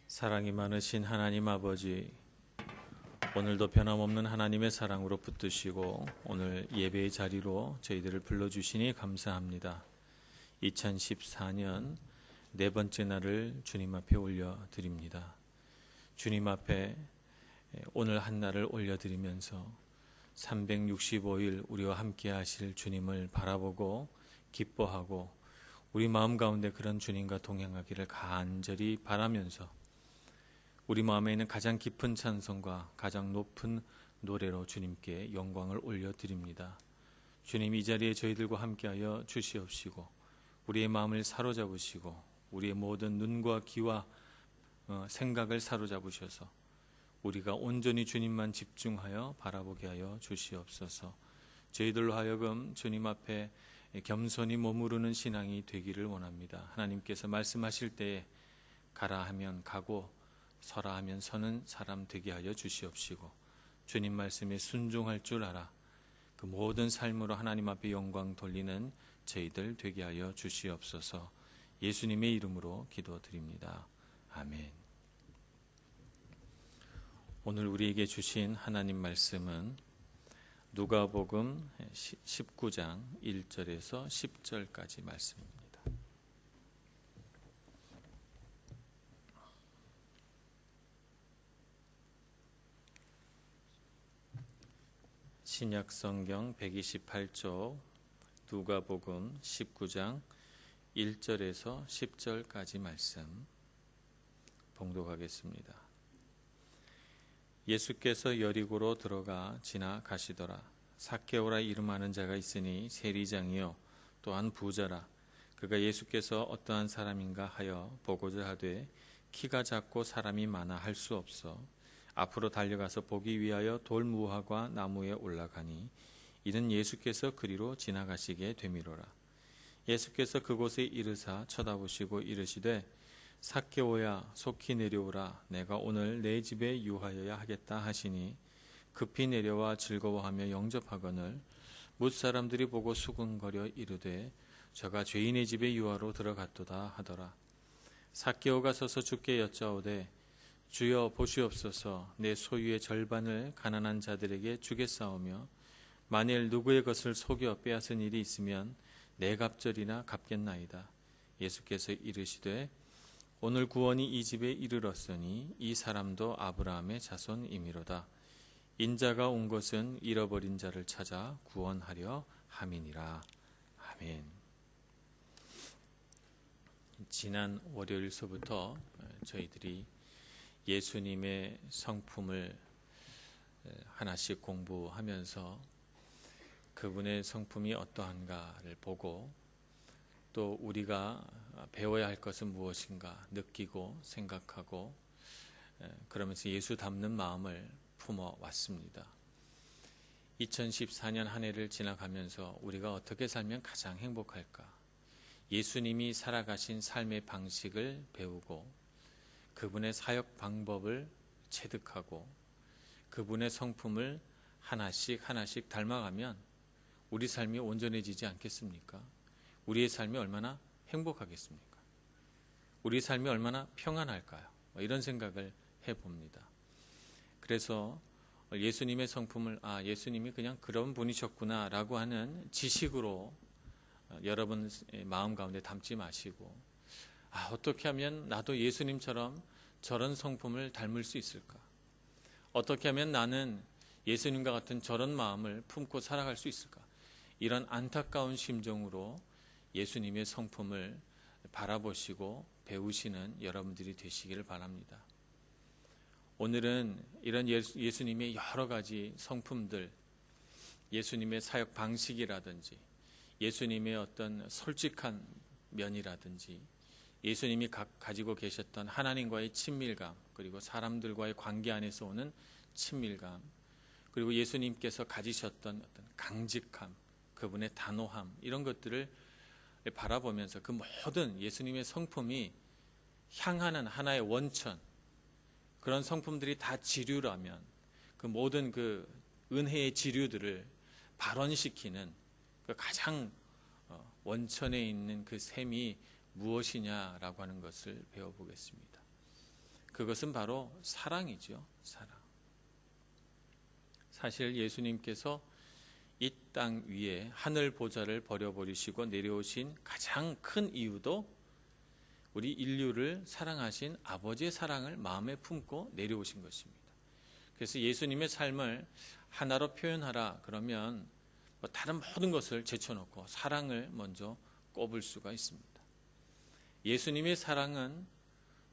사랑이 많으신 하나님 아버지, 오늘도 변함없는 하나님의 사랑으로 붙드시고 오늘 예배의 자리로 저희들을 불러주시니 감사합니다. 2014년 네 번째 날을 주님 앞에 올려드립니다. 주님 앞에 오늘 한 날을 올려드리면서 365일 우리와 함께 하실 주님을 바라보고 기뻐하고 우리 마음 가운데 그런 주님과 동행하기를 간절히 바라면서 우리 마음에 있는 가장 깊은 찬송과 가장 높은 노래로 주님께 영광을 올려드립니다. 주님, 이 자리에 저희들과 함께하여 주시옵시고 우리의 마음을 사로잡으시고 우리의 모든 눈과 귀와 생각을 사로잡으셔서 우리가 온전히 주님만 집중하여 바라보게 하여 주시옵소서. 저희들로 하여금 주님 앞에 겸손히 머무르는 신앙이 되기를 원합니다. 하나님께서 말씀하실 때에 가라 하면 가고 서라 하면 서는 사람 되게 하여 주시옵시고 주님 말씀에 순종할 줄 알아 그 모든 삶으로 하나님 앞에 영광 돌리는 저희들 되게 하여 주시옵소서. 예수님의 이름으로 기도드립니다. 아멘. 오늘 우리에게 주신 하나님 말씀은 누가복음 19장 1절에서 10절까지 말씀입니다. 신약성경 128쪽 누가복음 19장 1절에서 10절까지 말씀 봉독하겠습니다. 예수께서 여리고로 들어가 지나가시더라. 삭개오라 이름하는 자가 있으니 세리장이요 또한 부자라. 그가 예수께서 어떠한 사람인가 하여 보고자 하되 키가 작고 사람이 많아 할 수 없어 앞으로 달려가서 보기 위하여 돌무화과 나무에 올라가니 이는 예수께서 그리로 지나가시게 되미로라. 예수께서 그곳에 이르사 쳐다보시고 이르시되 삭개오야 속히 내려오라. 내가 오늘 내 집에 유하여야 하겠다 하시니 급히 내려와 즐거워하며 영접하거늘 뭇사람들이 보고 수군거려 이르되 저가 죄인의 집에 유하로 들어갔도다 하더라. 삭개오가 서서 주께 여짜오되 주여 보시옵소서. 내 소유의 절반을 가난한 자들에게 주겠사오며 만일 누구의 것을 속여 빼앗은 일이 있으면 내 갑절이나 갚겠나이다. 예수께서 이르시되 오늘 구원이 이 집에 이르렀으니 이 사람도 아브라함의 자손이미로다. 인자가 온 것은 잃어버린 자를 찾아 구원하려 함이니라. 아멘. 지난 월요일서부터 저희들이 예수님의 성품을 하나씩 공부하면서 그분의 성품이 어떠한가를 보고 또 우리가 배워야 할 것은 무엇인가 느끼고 생각하고 그러면서 예수 닮는 마음을 품어왔습니다. 2014년 한 해를 지나가면서 우리가 어떻게 살면 가장 행복할까? 예수님이 살아가신 삶의 방식을 배우고 그분의 사역 방법을 체득하고 그분의 성품을 하나씩 닮아가면 우리 삶이 온전해지지 않겠습니까? 우리의 삶이 얼마나 행복하겠습니까? 우리 삶이 얼마나 평안할까요? 이런 생각을 해봅니다. 그래서 예수님의 성품을 예수님이 그냥 그런 분이셨구나 라고 하는 지식으로 여러분 마음 가운데 담지 마시고 어떻게 하면 나도 예수님처럼 저런 성품을 닮을 수 있을까? 어떻게 하면 나는 예수님과 같은 저런 마음을 품고 살아갈 수 있을까? 이런 안타까운 심정으로 예수님의 성품을 바라보시고 배우시는 여러분들이 되시기를 바랍니다. 오늘은 이런 예수님의 여러 가지 성품들, 예수님의 사역 방식이라든지 예수님의 어떤 솔직한 면이라든지 예수님이 가지고 계셨던 하나님과의 친밀감, 그리고 사람들과의 관계 안에서 오는 친밀감, 그리고 예수님께서 가지셨던 어떤 강직함, 그분의 단호함, 이런 것들을 바라보면서 그 모든 예수님의 성품이 향하는 하나의 원천, 그런 성품들이 다 지류라면 그 모든 그 은혜의 지류들을 발원시키는 그 가장 원천에 있는 그 셈이 무엇이냐라고 하는 것을 배워보겠습니다. 그것은 바로 사랑이죠. 사랑. 사실 예수님께서 이 땅 위에 하늘 보좌를 버려버리시고 내려오신 가장 큰 이유도 우리 인류를 사랑하신 아버지의 사랑을 마음에 품고 내려오신 것입니다. 그래서 예수님의 삶을 하나로 표현하라 그러면 다른 모든 것을 제쳐놓고 사랑을 먼저 꼽을 수가 있습니다. 예수님의 사랑은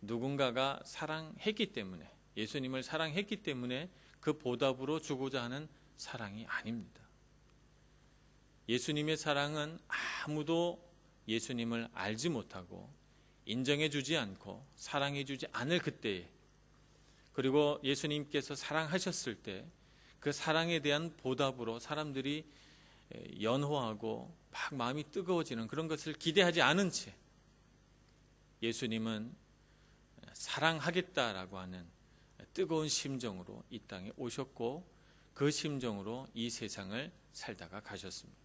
누군가가 사랑했기 때문에, 예수님을 사랑했기 때문에 그 보답으로 주고자 하는 사랑이 아닙니다. 예수님의 사랑은 아무도 예수님을 알지 못하고 인정해 주지 않고 사랑해 주지 않을 그때에, 그리고 예수님께서 사랑하셨을 때 그 사랑에 대한 보답으로 사람들이 연호하고 막 마음이 뜨거워지는 그런 것을 기대하지 않은 채 예수님은 사랑하겠다라고 하는 뜨거운 심정으로 이 땅에 오셨고 그 심정으로 이 세상을 살다가 가셨습니다.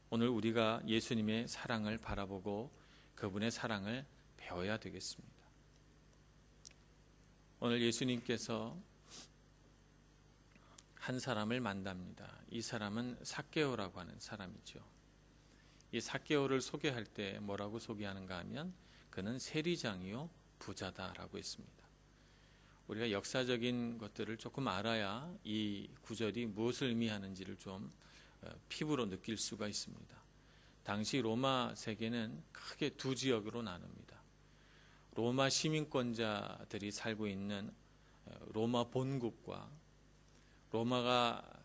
오늘 우리가 예수님의 사랑을 바라보고 그분의 사랑을 배워야 되겠습니다. 오늘 예수님께서 한 사람을 만납니다. 이 사람은 삭개오라고 하는 사람이죠. 이 삭개오를 소개할 때 뭐라고 소개하는가 하면 그는 세리장이요 부자다라고 했습니다. 우리가 역사적인 것들을 조금 알아야 이 구절이 무엇을 의미하는지를 좀 피부로 느낄 수가 있습니다. 당시 로마 세계는 크게 두 지역으로 나눕니다. 로마 시민권자들이 살고 있는 로마 본국과 로마가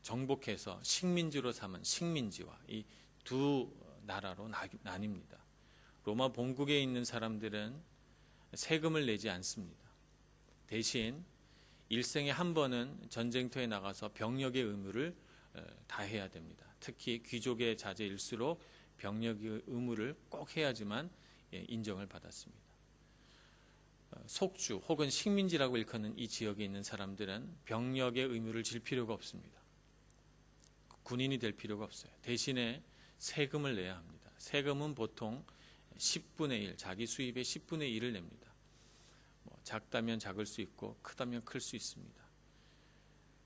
정복해서 식민지로 삼은 식민지와 이 두 나라로 나뉩니다. 로마 본국에 있는 사람들은 세금을 내지 않습니다. 대신 일생에 한 번은 전쟁터에 나가서 병력의 의무를 다해야 됩니다. 특히 귀족의 자제일수록 병력의 의무를 꼭 해야지만 인정을 받았습니다. 속주 혹은 식민지라고 일컫는 이 지역에 있는 사람들은 병력의 의무를 질 필요가 없습니다. 군인이 될 필요가 없어요. 대신에 세금을 내야 합니다. 세금은 보통 10분의 1, 자기 수입의 10분의 1을 냅니다. 작다면 작을 수 있고 크다면 클 수 있습니다.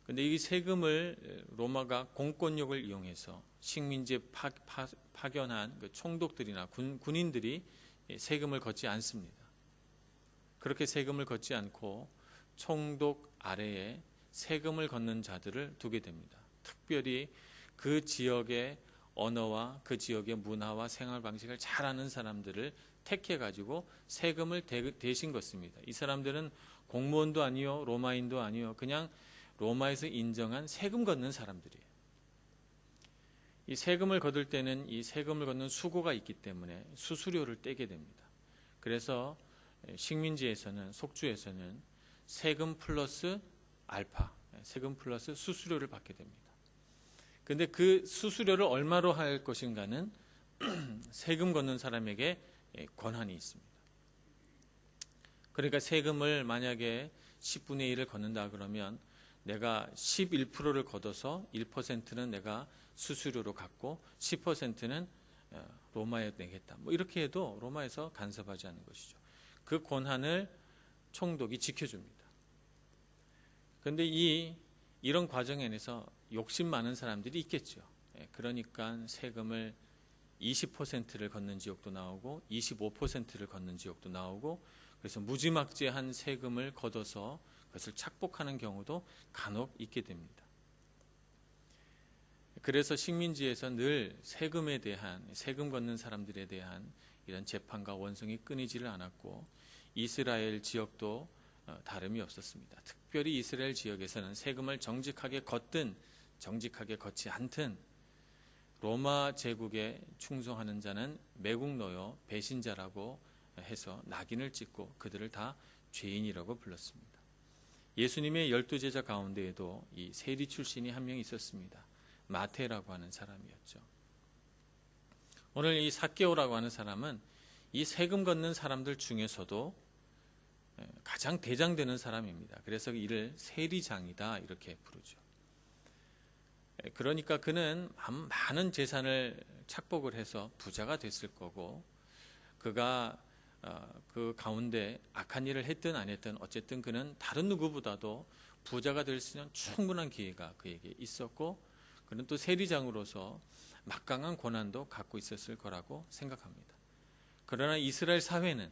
그런데 이 세금을 로마가 공권력을 이용해서 식민지에 파견한 그 총독들이나 군인들이 세금을 걷지 않습니다. 그렇게 세금을 걷지 않고 총독 아래에 세금을 걷는 자들을 두게 됩니다. 특별히 그 지역의 언어와 그 지역의 문화와 생활 방식을 잘 아는 사람들을 택해가지고 세금을 대신 걷습니다. 이 사람들은 공무원도 아니요, 로마인도 아니요, 그냥 로마에서 인정한 세금 걷는 사람들이에요. 이 세금을 거둘 때는 이 세금을 걷는 수고가 있기 때문에 수수료를 떼게 됩니다. 그래서 식민지에서는, 속주에서는 세금 플러스 알파, 세금 플러스 수수료를 받게 됩니다. 그런데 그 수수료를 얼마로 할 것인가는 세금 걷는 사람에게 권한이 있습니다. 그러니까 세금을 만약에 10분의 1을 걷는다 그러면 내가 11%를 걷어서 1%는 내가 수수료로 갚고 10%는 로마에 내겠다. 이렇게 해도 로마에서 간섭하지 않는 것이죠. 그 권한을 총독이 지켜줍니다. 그런데 이런 과정에서 욕심 많은 사람들이 있겠죠. 그러니까 세금을 20%를 걷는 지역도 나오고 25%를 걷는 지역도 나오고, 그래서 무지막지한 세금을 걷어서 그것을 착복하는 경우도 간혹 있게 됩니다. 그래서 식민지에서 늘 세금에 대한, 세금 걷는 사람들에 대한 이런 재판과 원성이 끊이지를 않았고 이스라엘 지역도 다름이 없었습니다. 특별히 이스라엘 지역에서는 세금을 정직하게 걷든 정직하게 걷지 않든 로마 제국에 충성하는 자는 매국노요 배신자라고 해서 낙인을 찍고 그들을 다 죄인이라고 불렀습니다. 예수님의 12제자 가운데에도 이 세리 출신이 한 명 있었습니다. 마태라고 하는 사람이었죠. 오늘 이 삭개오라고 하는 사람은 이 세금 걷는 사람들 중에서도 가장 대장되는 사람입니다. 그래서 이를 세리장이다 이렇게 부르죠. 그러니까 그는 많은 재산을 착복을 해서 부자가 됐을 거고, 그가 그 가운데 악한 일을 했든 안 했든 어쨌든 그는 다른 누구보다도 부자가 될 수 있는 충분한 기회가 그에게 있었고, 그는 또 세리장으로서 막강한 권한도 갖고 있었을 거라고 생각합니다. 그러나 이스라엘 사회는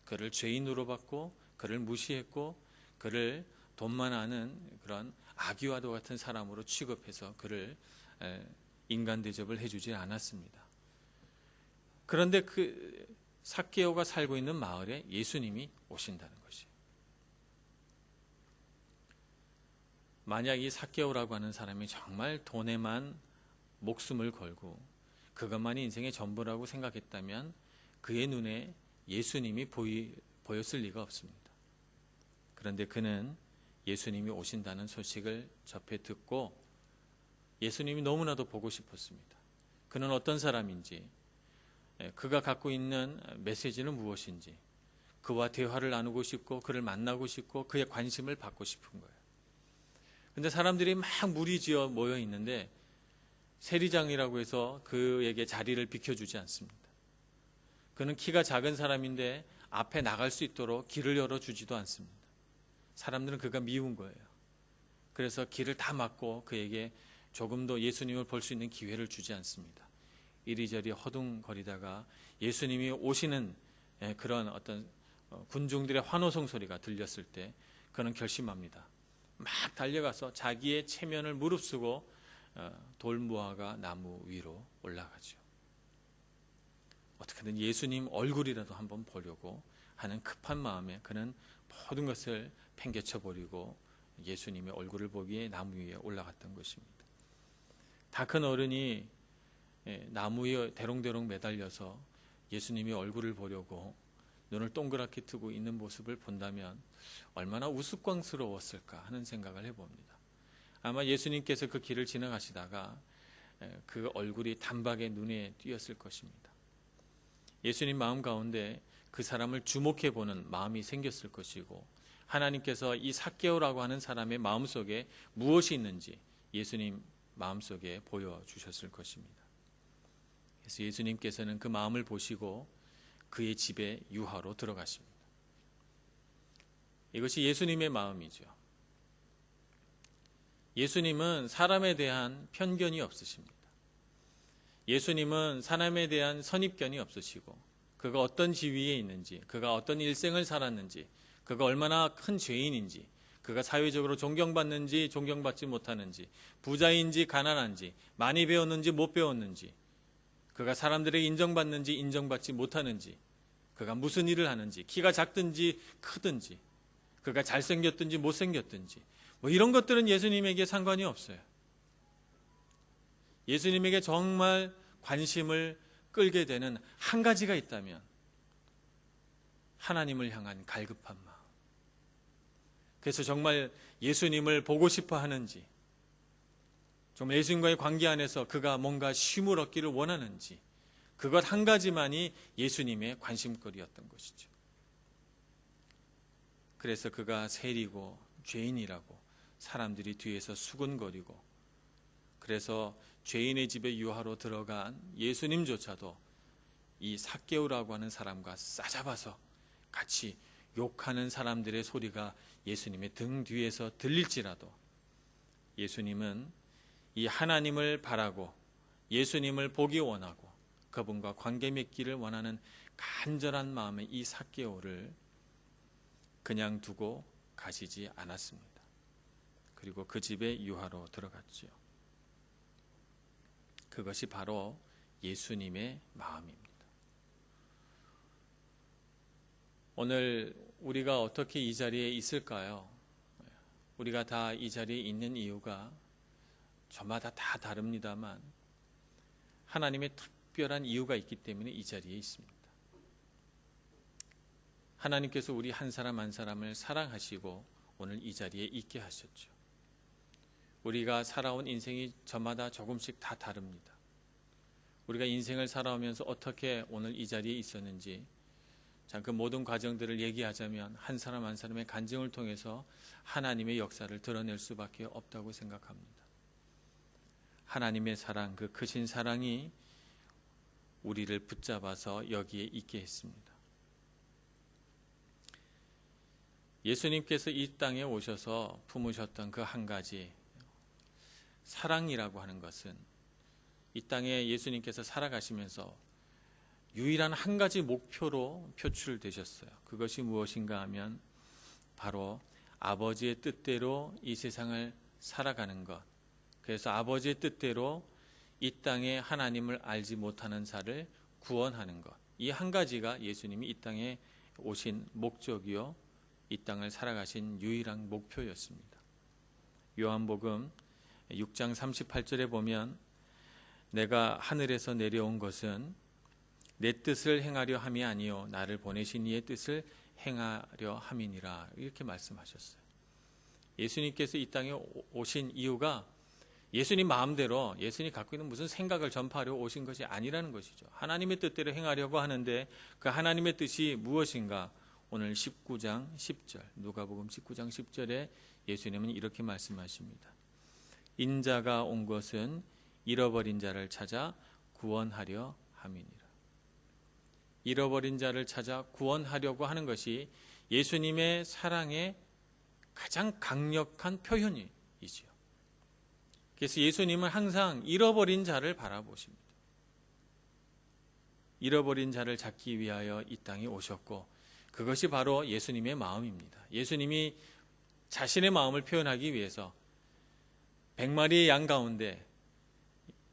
그를 죄인으로 봤고, 그를 무시했고, 그를 돈만 아는 그런 아기와도 같은 사람으로 취급해서 그를 인간 대접을 해주지 않았습니다. 그런데 그 삭개오가 살고 있는 마을에 예수님이 오신다는 것이에요. 만약 이 삭개오라고 하는 사람이 정말 돈에만 목숨을 걸고 그것만이 인생의 전부라고 생각했다면 그의 눈에 예수님이 보였을 리가 없습니다. 그런데 그는 예수님이 오신다는 소식을 접해 듣고 예수님이 너무나도 보고 싶었습니다. 그는 어떤 사람인지, 그가 갖고 있는 메시지는 무엇인지, 그와 대화를 나누고 싶고 그를 만나고 싶고 그의 관심을 받고 싶은 거예요. 그런데 사람들이 막 무리지어 모여 있는데 세리장이라고 해서 그에게 자리를 비켜주지 않습니다. 그는 키가 작은 사람인데 앞에 나갈 수 있도록 길을 열어주지도 않습니다. 사람들은 그가 미운 거예요. 그래서 길을 다 막고 그에게 조금도 예수님을 볼 수 있는 기회를 주지 않습니다. 이리저리 허둥거리다가 예수님이 오시는 그런 어떤 군중들의 환호성 소리가 들렸을 때 그는 결심합니다. 막 달려가서 자기의 체면을 무릅쓰고 돌무화과 나무 위로 올라가죠. 어떻게든 예수님 얼굴이라도 한번 보려고 하는 급한 마음에 그는 모든 것을 팽개쳐 버리고 예수님의 얼굴을 보기에 나무 위에 올라갔던 것입니다. 다 큰 어른이 나무 위에 대롱대롱 매달려서 예수님의 얼굴을 보려고 눈을 동그랗게 뜨고 있는 모습을 본다면 얼마나 우스꽝스러웠을까 하는 생각을 해봅니다. 아마 예수님께서 그 길을 지나가시다가 그 얼굴이 단박에 눈에 띄었을 것입니다. 예수님 마음 가운데 그 사람을 주목해 보는 마음이 생겼을 것이고, 하나님께서 이 삭개오라고 하는 사람의 마음속에 무엇이 있는지 예수님 마음속에 보여주셨을 것입니다. 그래서 예수님께서는 그 마음을 보시고 그의 집에 유하로 들어가십니다. 이것이 예수님의 마음이죠. 예수님은 사람에 대한 편견이 없으십니다. 예수님은 사람에 대한 선입견이 없으시고, 그가 어떤 지위에 있는지, 그가 어떤 일생을 살았는지, 그가 얼마나 큰 죄인인지, 그가 사회적으로 존경받는지 존경받지 못하는지, 부자인지 가난한지, 많이 배웠는지 못 배웠는지, 그가 사람들에게 인정받는지 인정받지 못하는지, 그가 무슨 일을 하는지, 키가 작든지 크든지, 그가 잘생겼든지 못생겼든지, 이런 것들은 예수님에게 상관이 없어요. 예수님에게 정말 관심을 끌게 되는 한 가지가 있다면 하나님을 향한 갈급한 마음. 그래서 정말 예수님을 보고 싶어 하는지, 정말 예수님과의 관계 안에서 그가 뭔가 쉼을 얻기를 원하는지, 그것 한 가지만이 예수님의 관심거리였던 것이죠. 그래서 그가 세리고 죄인이라고 사람들이 뒤에서 수군거리고, 그래서 죄인의 집에 유하로 들어간 예수님조차도 이 삭개오라고 하는 사람과 싸잡아서 같이 욕하는 사람들의 소리가 예수님의 등 뒤에서 들릴지라도 예수님은 이 하나님을 바라고 예수님을 보기 원하고 그분과 관계 맺기를 원하는 간절한 마음의 이 삭개오를 그냥 두고 가시지 않았습니다. 그리고 그 집에 유하로 들어갔지요. 그것이 바로 예수님의 마음입니다. 오늘 우리가 어떻게 이 자리에 있을까요? 우리가 다 이 자리에 있는 이유가 저마다 다 다릅니다만 하나님의 특별한 이유가 있기 때문에 이 자리에 있습니다. 하나님께서 우리 한 사람 한 사람을 사랑하시고 오늘 이 자리에 있게 하셨죠. 우리가 살아온 인생이 저마다 조금씩 다 다릅니다. 우리가 인생을 살아오면서 어떻게 오늘 이 자리에 있었는지, 그 모든 과정들을 얘기하자면 한 사람 한 사람의 간증을 통해서 하나님의 역사를 드러낼 수밖에 없다고 생각합니다. 하나님의 사랑, 그 크신 사랑이 우리를 붙잡아서 여기에 있게 했습니다. 예수님께서 이 땅에 오셔서 품으셨던 그 한 가지 사랑이라고 하는 것은 이 땅에 예수님께서 살아가시면서 유일한 한 가지 목표로 표출되셨어요. 그것이 무엇인가 하면 바로 아버지의 뜻대로 이 세상을 살아가는 것. 그래서 아버지의 뜻대로 이 땅에 하나님을 알지 못하는 자를 구원하는 것. 이 한 가지가 예수님이 이 땅에 오신 목적이요, 이 땅을 살아가신 유일한 목표였습니다. 요한복음 6장 38절에 보면 내가 하늘에서 내려온 것은 내 뜻을 행하려 함이 아니요 나를 보내신 이의 뜻을 행하려 함이니라, 이렇게 말씀하셨어요. 예수님께서 이 땅에 오신 이유가 예수님 마음대로 예수님이 갖고 있는 무슨 생각을 전파하려 오신 것이 아니라는 것이죠. 하나님의 뜻대로 행하려고 하는데 그 하나님의 뜻이 무엇인가? 오늘 19장 10절, 누가복음 19장 10절에 예수님은 이렇게 말씀하십니다. 인자가 온 것은 잃어버린 자를 찾아 구원하려 함이니라. 잃어버린 자를 찾아 구원하려고 하는 것이 예수님의 사랑의 가장 강력한 표현이지요. 그래서 예수님은 항상 잃어버린 자를 바라보십니다. 잃어버린 자를 찾기 위하여 이 땅에 오셨고, 그것이 바로 예수님의 마음입니다. 예수님이 자신의 마음을 표현하기 위해서 100마리의 양 가운데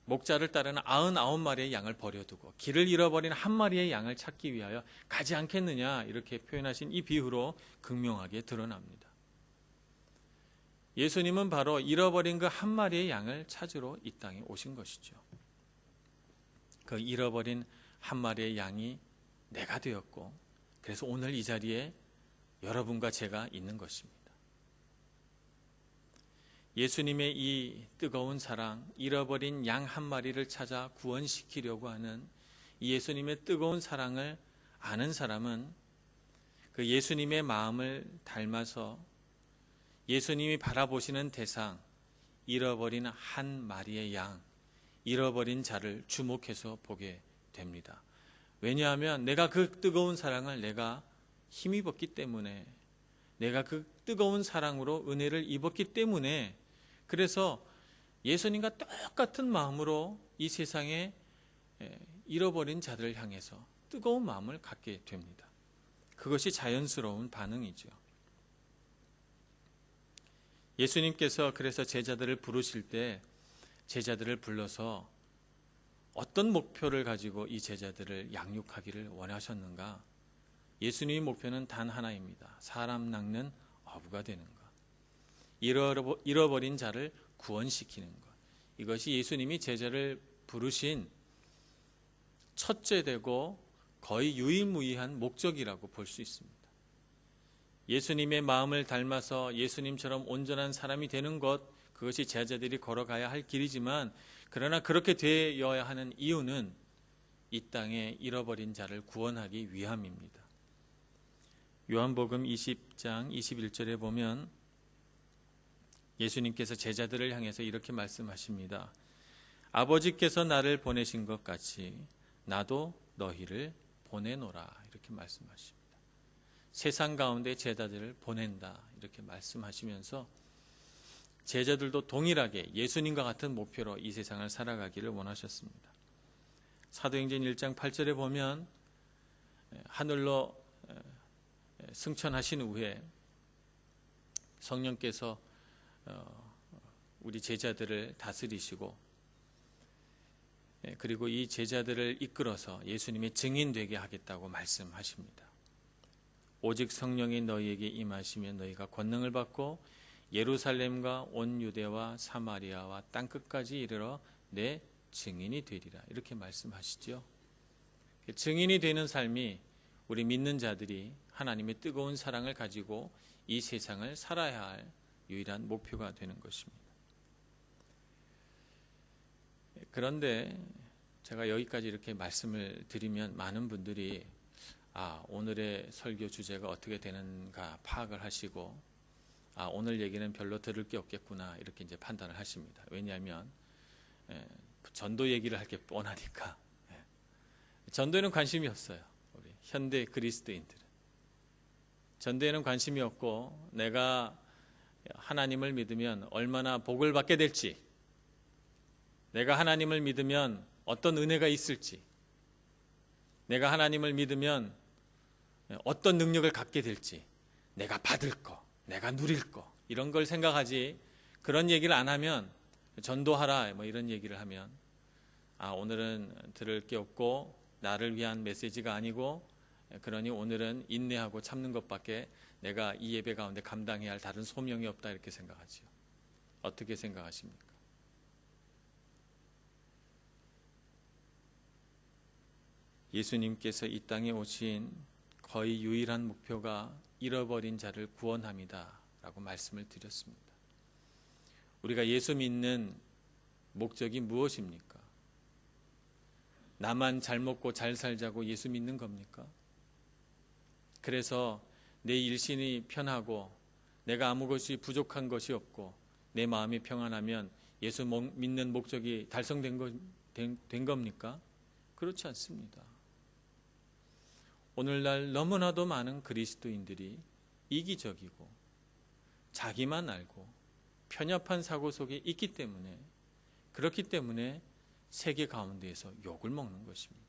목자를 따르는 99마리의 양을 버려두고 길을 잃어버린 한 마리의 양을 찾기 위하여 가지 않겠느냐, 이렇게 표현하신 이 비유로 극명하게 드러납니다. 예수님은 바로 잃어버린 그 한 마리의 양을 찾으러 이 땅에 오신 것이죠. 그 잃어버린 한 마리의 양이 내가 되었고, 그래서 오늘 이 자리에 여러분과 제가 있는 것입니다. 예수님의 이 뜨거운 사랑, 잃어버린 양 한 마리를 찾아 구원시키려고 하는 이 예수님의 뜨거운 사랑을 아는 사람은 그 예수님의 마음을 닮아서 예수님이 바라보시는 대상, 잃어버린 한 마리의 양, 잃어버린 자를 주목해서 보게 됩니다. 왜냐하면 내가 그 뜨거운 사랑을 내가 힘입었기 때문에, 내가 그 뜨거운 사랑으로 은혜를 입었기 때문에, 그래서 예수님과 똑같은 마음으로 이 세상에 잃어버린 자들을 향해서 뜨거운 마음을 갖게 됩니다. 그것이 자연스러운 반응이죠. 예수님께서 그래서 제자들을 부르실 때 제자들을 불러서 어떤 목표를 가지고 이 제자들을 양육하기를 원하셨는가? 예수님의 목표는 단 하나입니다. 사람 낚는 어부가 되는 것. 잃어버린 자를 구원시키는 것. 이것이 예수님이 제자를 부르신 첫째 되고 거의 유일무이한 목적이라고 볼 수 있습니다. 예수님의 마음을 닮아서 예수님처럼 온전한 사람이 되는 것, 그것이 제자들이 걸어가야 할 길이지만, 그러나 그렇게 되어야 하는 이유는 이 땅에 잃어버린 자를 구원하기 위함입니다. 요한복음 20장 21절에 보면 예수님께서 제자들을 향해서 이렇게 말씀하십니다. 아버지께서 나를 보내신 것 같이 나도 너희를 보내노라, 이렇게 말씀하십니다. 세상 가운데 제자들을 보낸다, 이렇게 말씀하시면서 제자들도 동일하게 예수님과 같은 목표로 이 세상을 살아가기를 원하셨습니다. 사도행전 1장 8절에 보면 하늘로 승천하신 후에 성령께서 우리 제자들을 다스리시고, 그리고 이 제자들을 이끌어서 예수님의 증인 되게 하겠다고 말씀하십니다. 오직 성령이 너희에게 임하시면 너희가 권능을 받고 예루살렘과 온 유대와 사마리아와 땅끝까지 이르러 내 증인이 되리라, 이렇게 말씀하시죠. 증인이 되는 삶이 우리 믿는 자들이 하나님의 뜨거운 사랑을 가지고 이 세상을 살아야 할 유일한 목표가 되는 것입니다. 그런데 제가 여기까지 이렇게 말씀을 드리면 많은 분들이 오늘의 설교 주제가 어떻게 되는가 파악을 하시고, 오늘 얘기는 별로 들을 게 없겠구나, 이렇게 이제 판단을 하십니다. 왜냐하면 전도 얘기를 할 게 뻔하니까. 전도에는 관심이 없어요, 우리 현대 그리스도인들은. 전도에는 관심이 없고 내가 하나님을 믿으면 얼마나 복을 받게 될지, 내가 하나님을 믿으면 어떤 은혜가 있을지, 내가 하나님을 믿으면 어떤 능력을 갖게 될지, 내가 받을 거, 내가 누릴 거, 이런 걸 생각하지, 그런 얘기를 안 하면, 전도하라 뭐 이런 얘기를 하면, 오늘은 들을 게 없고 나를 위한 메시지가 아니고, 그러니 오늘은 인내하고 참는 것밖에 내가 이 예배 가운데 감당해야 할 다른 소명이 없다, 이렇게 생각하지요. 어떻게 생각하십니까? 예수님께서 이 땅에 오신 거의 유일한 목표가 잃어버린 자를 구원함이다 라고 말씀을 드렸습니다. 우리가 예수 믿는 목적이 무엇입니까? 나만 잘 먹고 잘 살자고 예수 믿는 겁니까? 그래서 내 일신이 편하고 내가 아무 것이 부족한 것이 없고 내 마음이 평안하면 예수 믿는 목적이 달성된 겁니까? 그렇지 않습니다. 오늘날 너무나도 많은 그리스도인들이 이기적이고 자기만 알고 편협한 사고 속에 있기 때문에, 그렇기 때문에 세계 가운데에서 욕을 먹는 것입니다.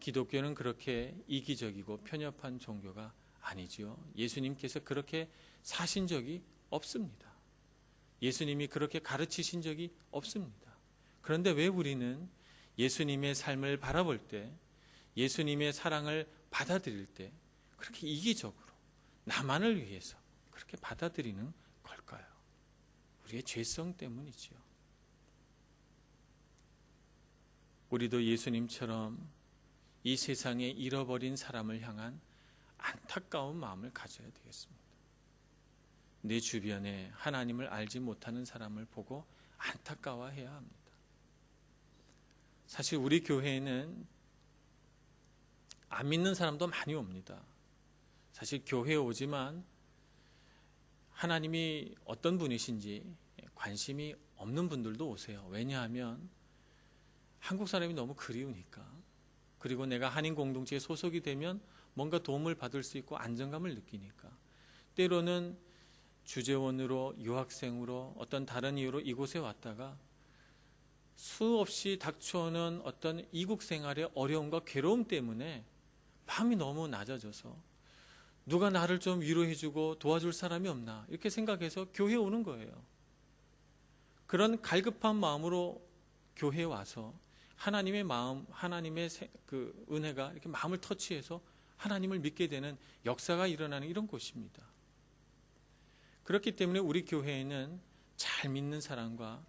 기독교는 그렇게 이기적이고 편협한 종교가 아니지요. 예수님께서 그렇게 사신 적이 없습니다. 예수님이 그렇게 가르치신 적이 없습니다. 그런데 왜 우리는 예수님의 삶을 바라볼 때, 예수님의 사랑을 받아들일 때 그렇게 이기적으로 나만을 위해서 그렇게 받아들이는 걸까요? 우리의 죄성 때문이지요. 우리도 예수님처럼 이 세상에 잃어버린 사람을 향한 안타까운 마음을 가져야 되겠습니다. 내 주변에 하나님을 알지 못하는 사람을 보고 안타까워해야 합니다. 사실 우리 교회에는 안 믿는 사람도 많이 옵니다. 사실 교회에 오지만 하나님이 어떤 분이신지 관심이 없는 분들도 오세요. 왜냐하면 한국 사람이 너무 그리우니까. 그리고 내가 한인 공동체에 소속이 되면 뭔가 도움을 받을 수 있고 안정감을 느끼니까. 때로는 주재원으로, 유학생으로, 어떤 다른 이유로 이곳에 왔다가 수없이 닥쳐오는 어떤 이국 생활의 어려움과 괴로움 때문에 마음이 너무 낮아져서 누가 나를 좀 위로해주고 도와줄 사람이 없나, 이렇게 생각해서 교회에 오는 거예요. 그런 갈급한 마음으로 교회에 와서 하나님의 마음, 하나님의 그 은혜가 이렇게 마음을 터치해서 하나님을 믿게 되는 역사가 일어나는 이런 곳입니다. 그렇기 때문에 우리 교회에는 잘 믿는 사람과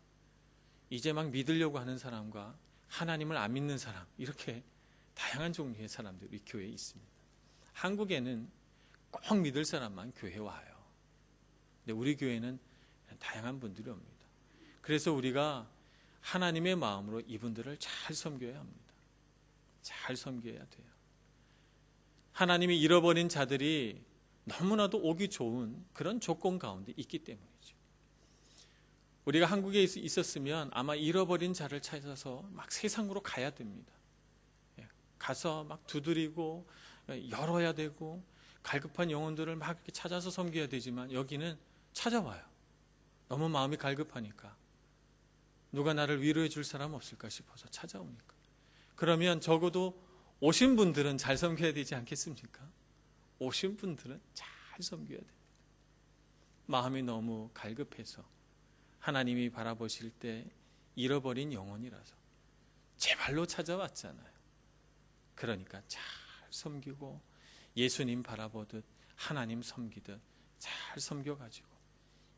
이제 막 믿으려고 하는 사람과 하나님을 안 믿는 사람, 이렇게 다양한 종류의 사람들이 우리 교회에 있습니다. 한국에는 꼭 믿을 사람만 교회에 와요. 근데 우리 교회는 다양한 분들이 옵니다. 그래서 우리가 하나님의 마음으로 이분들을 잘 섬겨야 합니다. 잘 섬겨야 돼요. 하나님이 잃어버린 자들이 너무나도 오기 좋은 그런 조건 가운데 있기 때문이죠. 우리가 한국에 있었으면 아마 잃어버린 자를 찾아서 막 세상으로 가야 됩니다. 가서 막 두드리고 열어야 되고 갈급한 영혼들을 막 이렇게 찾아서 섬겨야 되지만 여기는 찾아와요. 너무 마음이 갈급하니까. 누가 나를 위로해 줄 사람 없을까 싶어서 찾아오니까. 그러면 적어도 오신 분들은 잘 섬겨야 되지 않겠습니까? 오신 분들은 잘 섬겨야 됩니다. 마음이 너무 갈급해서 하나님이 바라보실 때 잃어버린 영혼이라서 제발로 찾아왔잖아요. 그러니까 잘 섬기고 예수님 바라보듯 하나님 섬기듯 잘 섬겨가지고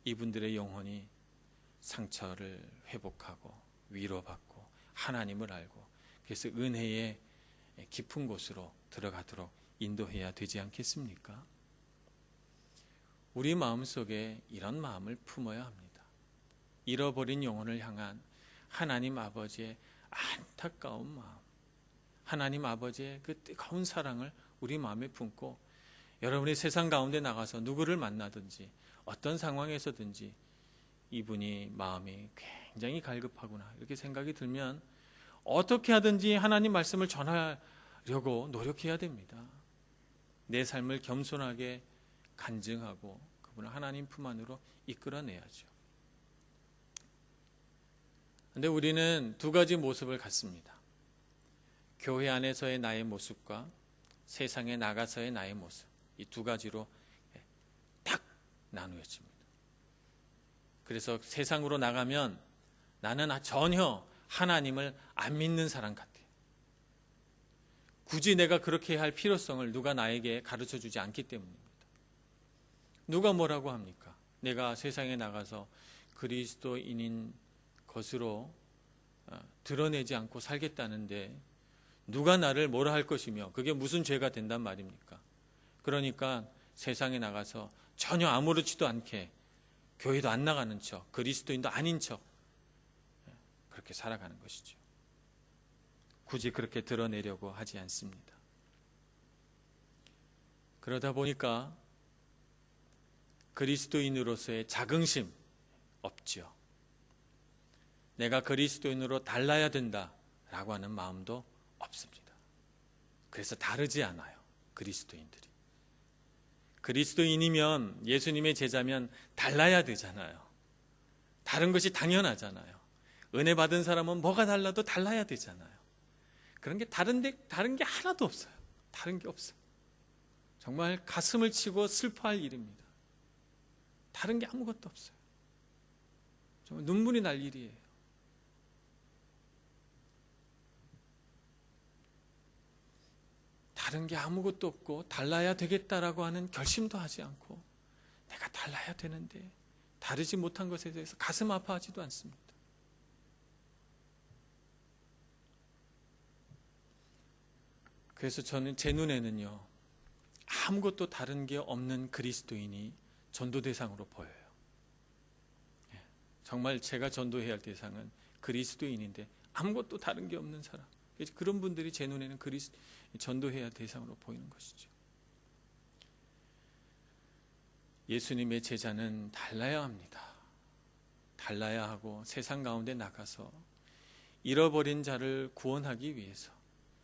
이분들의 영혼이 상처를 회복하고 위로받고 하나님을 알고 그래서 은혜의 깊은 곳으로 들어가도록 인도해야 되지 않겠습니까? 우리 마음속에 이런 마음을 품어야 합니다. 잃어버린 영혼을 향한 하나님 아버지의 안타까운 마음, 하나님 아버지의 그 뜨거운 사랑을 우리 마음에 품고 여러분이 세상 가운데 나가서 누구를 만나든지 어떤 상황에서든지 이분이 마음이 굉장히 갈급하구나 이렇게 생각이 들면 어떻게 하든지 하나님 말씀을 전하려고 노력해야 됩니다. 내 삶을 겸손하게 간증하고 그분을 하나님 품 안으로 이끌어내야죠. 그런데 우리는 두 가지 모습을 갖습니다. 교회 안에서의 나의 모습과 세상에 나가서의 나의 모습, 이 두 가지로 딱 나누어집니다. 그래서 세상으로 나가면 나는 전혀 하나님을 안 믿는 사람 같아요. 굳이 내가 그렇게 할 필요성을 누가 나에게 가르쳐 주지 않기 때문입니다. 누가 뭐라고 합니까? 내가 세상에 나가서 그리스도인인 것으로 드러내지 않고 살겠다는데 누가 나를 뭐라 할 것이며 그게 무슨 죄가 된단 말입니까? 그러니까 세상에 나가서 전혀 아무렇지도 않게 교회도 안 나가는 척, 그리스도인도 아닌 척 그렇게 살아가는 것이죠. 굳이 그렇게 드러내려고 하지 않습니다. 그러다 보니까 그리스도인으로서의 자긍심 없죠. 내가 그리스도인으로 달라야 된다라고 하는 마음도 없습니다. 그래서 다르지 않아요. 그리스도인들이. 그리스도인이면 예수님의 제자면 달라야 되잖아요. 다른 것이 당연하잖아요. 은혜 받은 사람은 뭐가 달라도 달라야 되잖아요. 그런 게 다른 게 하나도 없어요. 다른 게 없어요. 정말 가슴을 치고 슬퍼할 일입니다. 다른 게 아무것도 없어요. 정말 눈물이 날 일이에요. 다른 게 아무것도 없고 달라야 되겠다라고 하는 결심도 하지 않고 내가 달라야 되는데 다르지 못한 것에 대해서 가슴 아파하지도 않습니다. 그래서 저는 제 눈에는요, 아무것도 다른 게 없는 그리스도인이 전도 대상으로 보여요. 정말 제가 전도해야 할 대상은 그리스도인인데 아무것도 다른 게 없는 사람. 그런 분들이 제 눈에는 전도해야 할 대상으로 보이는 것이죠. 예수님의 제자는 달라야 합니다. 달라야 하고 세상 가운데 나가서 잃어버린 자를 구원하기 위해서,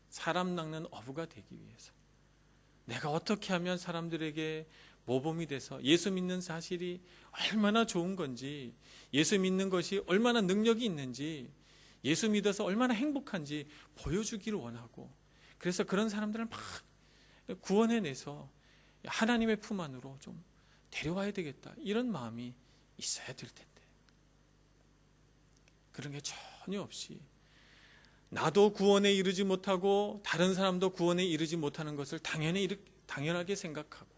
사람 낚는 어부가 되기 위해서 내가 어떻게 하면 사람들에게 모범이 돼서 예수 믿는 사실이 얼마나 좋은 건지, 예수 믿는 것이 얼마나 능력이 있는지, 예수 믿어서 얼마나 행복한지 보여주기를 원하고, 그래서 그런 사람들을 막 구원해내서 하나님의 품 안으로 좀 데려와야 되겠다, 이런 마음이 있어야 될 텐데 그런 게 전혀 없이 나도 구원에 이르지 못하고 다른 사람도 구원에 이르지 못하는 것을 당연하게 생각하고,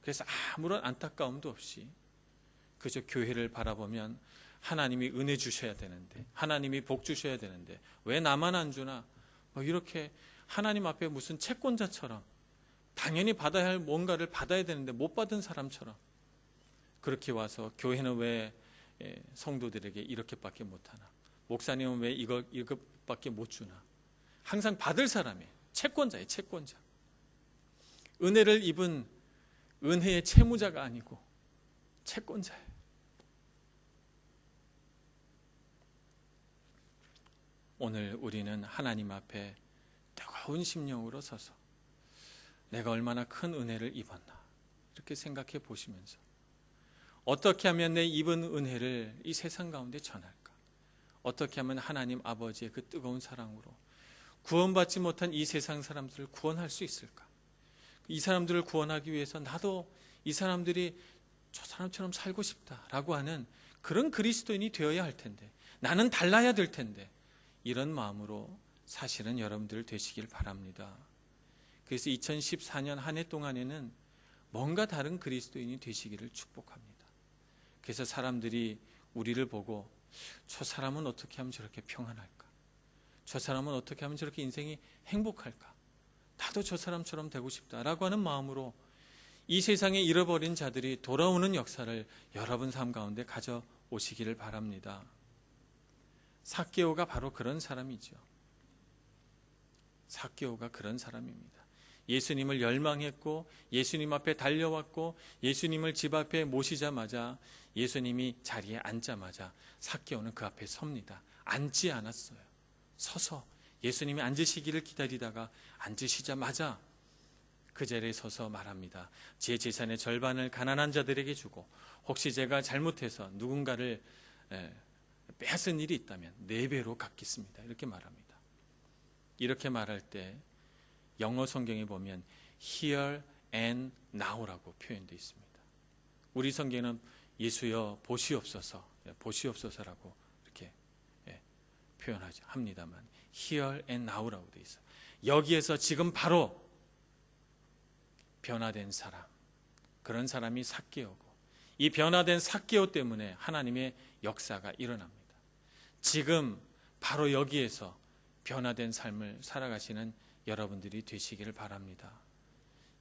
그래서 아무런 안타까움도 없이 그저 교회를 바라보면 하나님이 은혜 주셔야 되는데, 하나님이 복 주셔야 되는데 왜 나만 안 주나, 이렇게 하나님 앞에 무슨 채권자처럼 당연히 받아야 할 뭔가를 받아야 되는데 못 받은 사람처럼 그렇게 와서 교회는 왜 성도들에게 이렇게밖에 못하나, 목사님은 왜 이것밖에 못 주나. 항상 받을 사람이 채권자예요. 채권자. 은혜를 입은 은혜의 채무자가 아니고 채권자예요. 오늘 우리는 하나님 앞에 뜨거운 심령으로 서서 내가 얼마나 큰 은혜를 입었나 이렇게 생각해 보시면서 어떻게 하면 내 입은 은혜를 이 세상 가운데 전할까? 어떻게 하면 하나님 아버지의 그 뜨거운 사랑으로 구원받지 못한 이 세상 사람들을 구원할 수 있을까? 이 사람들을 구원하기 위해서 나도 이 사람들이 저 사람처럼 살고 싶다라고 하는 그런 그리스도인이 되어야 할 텐데, 나는 달라야 될 텐데, 이런 마음으로 사실은 여러분들 되시길 바랍니다. 그래서 2014년 한 해 동안에는 뭔가 다른 그리스도인이 되시기를 축복합니다. 그래서 사람들이 우리를 보고 저 사람은 어떻게 하면 저렇게 평안할까? 저 사람은 어떻게 하면 저렇게 인생이 행복할까? 나도 저 사람처럼 되고 싶다라고 하는 마음으로 이 세상에 잃어버린 자들이 돌아오는 역사를 여러분 삶 가운데 가져오시기를 바랍니다. 삭개오가 바로 그런 사람이죠. 삭개오가 그런 사람입니다. 예수님을 열망했고 예수님 앞에 달려왔고 예수님을 집 앞에 모시자마자, 예수님이 자리에 앉자마자 삭개오는 그 앞에 섭니다. 앉지 않았어요. 서서 예수님이 앉으시기를 기다리다가 앉으시자마자 그 자리에 서서 말합니다. 제 재산의 절반을 가난한 자들에게 주고 혹시 제가 잘못해서 누군가를 빼앗은 일이 있다면 4배로 갚겠습니다. 이렇게 말합니다. 이렇게 말할 때 영어 성경에 보면 here and now라고 표현되어 있습니다. 우리 성경은 예수여 보시옵소서, 보시옵소서라고 이렇게 표현하죠. 합니다만 here and now라고 되어 있어요. 여기에서 지금 바로 변화된 사람, 그런 사람이 삭개오고 이 변화된 삭개오 때문에 하나님의 역사가 일어납니다. 지금 바로 여기에서 변화된 삶을 살아가시는 여러분들이 되시기를 바랍니다.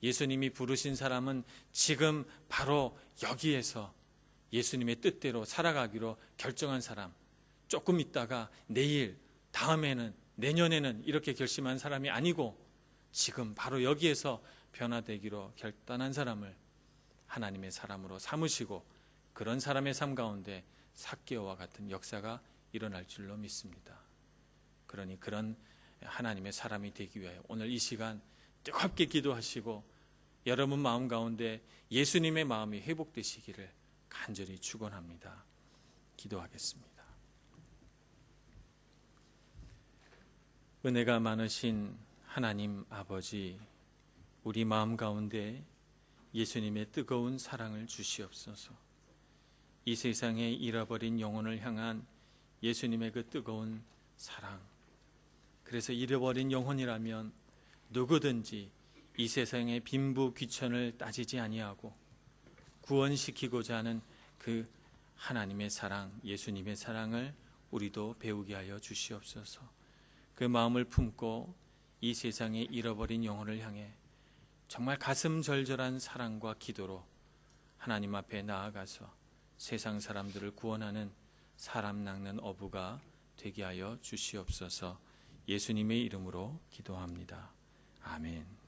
예수님이 부르신 사람은 지금 바로 여기에서 예수님의 뜻대로 살아가기로 결정한 사람, 조금 있다가 내일, 다음에는, 내년에는 이렇게 결심한 사람이 아니고 지금 바로 여기에서 변화되기로 결단한 사람을 하나님의 사람으로 삼으시고 그런 사람의 삶 가운데 삭개오와 같은 역사가 일어날 줄로 믿습니다. 그러니 그런 하나님의 사람이 되기 위하여 오늘 이 시간 뜨겁게 기도하시고 여러분 마음 가운데 예수님의 마음이 회복되시기를 간절히 축원합니다. 기도하겠습니다. 은혜가 많으신 하나님 아버지, 우리 마음 가운데 예수님의 뜨거운 사랑을 주시옵소서. 이 세상에 잃어버린 영혼을 향한 예수님의 그 뜨거운 사랑, 그래서 잃어버린 영혼이라면 누구든지 이 세상의 빈부 귀천을 따지지 아니하고 구원시키고자 하는 그 하나님의 사랑, 예수님의 사랑을 우리도 배우게 하여 주시옵소서. 그 마음을 품고 이 세상에 잃어버린 영혼을 향해 정말 가슴 절절한 사랑과 기도로 하나님 앞에 나아가서 세상 사람들을 구원하는 사람 낚는 어부가 되게 하여 주시옵소서. 예수님의 이름으로 기도합니다. 아멘.